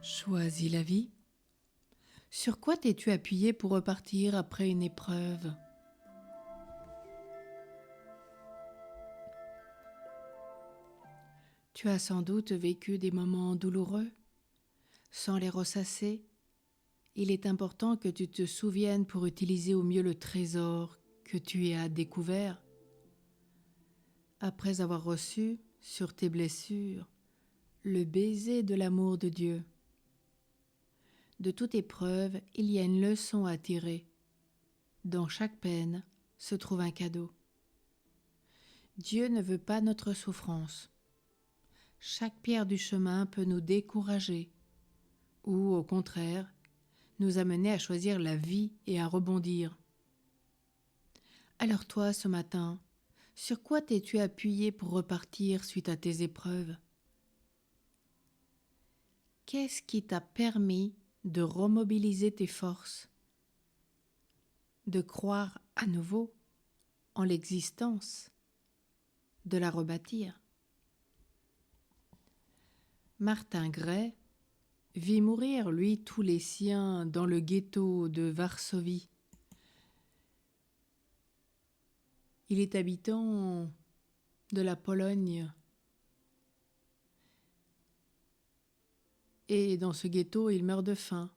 Choisis la vie. Sur quoi t'es-tu appuyé pour repartir après une épreuve? Tu as sans doute vécu des moments douloureux. Sans les ressasser, il est important que tu te souviennes pour utiliser au mieux le trésor que tu as découvert. Après avoir reçu, sur tes blessures, le baiser de l'amour de Dieu. De toute épreuve, il y a une leçon à tirer. Dans chaque peine se trouve un cadeau. Dieu ne veut pas notre souffrance. Chaque pierre du chemin peut nous décourager ou, au contraire, nous amener à choisir la vie et à rebondir. Alors toi, ce matin, sur quoi t'es-tu appuyé pour repartir suite à tes épreuves? Qu'est-ce qui t'a permis de remobiliser tes forces, de croire à nouveau en l'existence, de la rebâtir? Martin Gray vit mourir, lui, tous les siens dans le ghetto de Varsovie. Il est habitant de la Pologne. Et dans ce ghetto, il meurt de faim.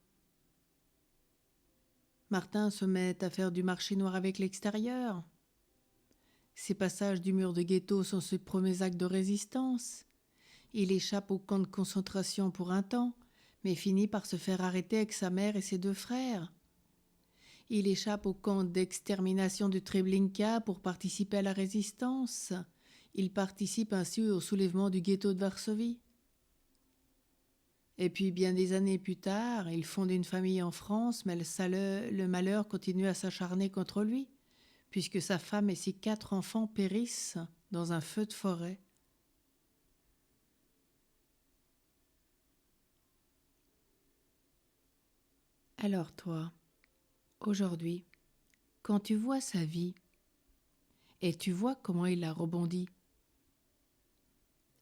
Martin se met à faire du marché noir avec l'extérieur. Ses passages du mur de ghetto sont ses premiers actes de résistance. Il échappe au camp de concentration pour un temps, mais finit par se faire arrêter avec sa mère et ses deux frères. Il échappe au camp d'extermination de Treblinka pour participer à la résistance. Il participe ainsi au soulèvement du ghetto de Varsovie. Et puis, bien des années plus tard, il fonde une famille en France, mais le malheur continue à s'acharner contre lui, puisque sa femme et ses 4 enfants périssent dans un feu de forêt. Alors toi, aujourd'hui, quand tu vois sa vie, et tu vois comment il a rebondi,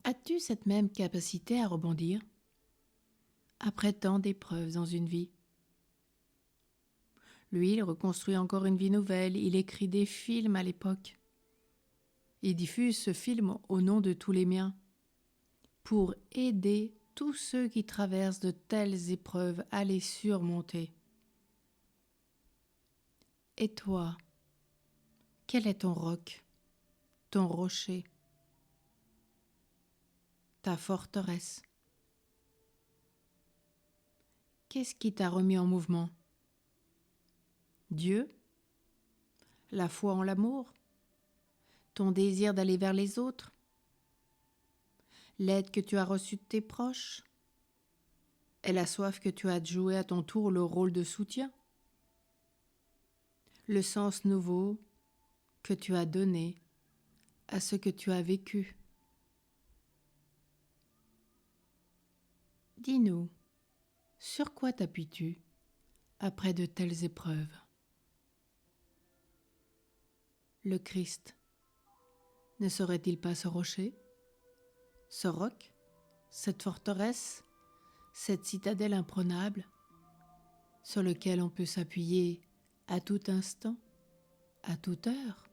as-tu cette même capacité à rebondir après tant d'épreuves dans une vie? Lui, il reconstruit encore une vie nouvelle, il écrit des films à l'époque. Il diffuse ce film au nom de tous les miens, pour aider tous ceux qui traversent de telles épreuves à les surmonter. Et toi, quel est ton roc, ton rocher, ta forteresse? Qu'est-ce qui t'a remis en mouvement? Dieu? La foi en l'amour? Ton désir d'aller vers les autres? L'aide que tu as reçue de tes proches? Et la soif que tu as de jouer à ton tour le rôle de soutien? Le sens nouveau que tu as donné à ce que tu as vécu? Dis-nous, sur quoi t'appuies-tu après de telles épreuves? Le Christ ne serait-il pas ce rocher, ce roc, cette forteresse, cette citadelle imprenable sur lequel on peut s'appuyer à tout instant, à toute heure?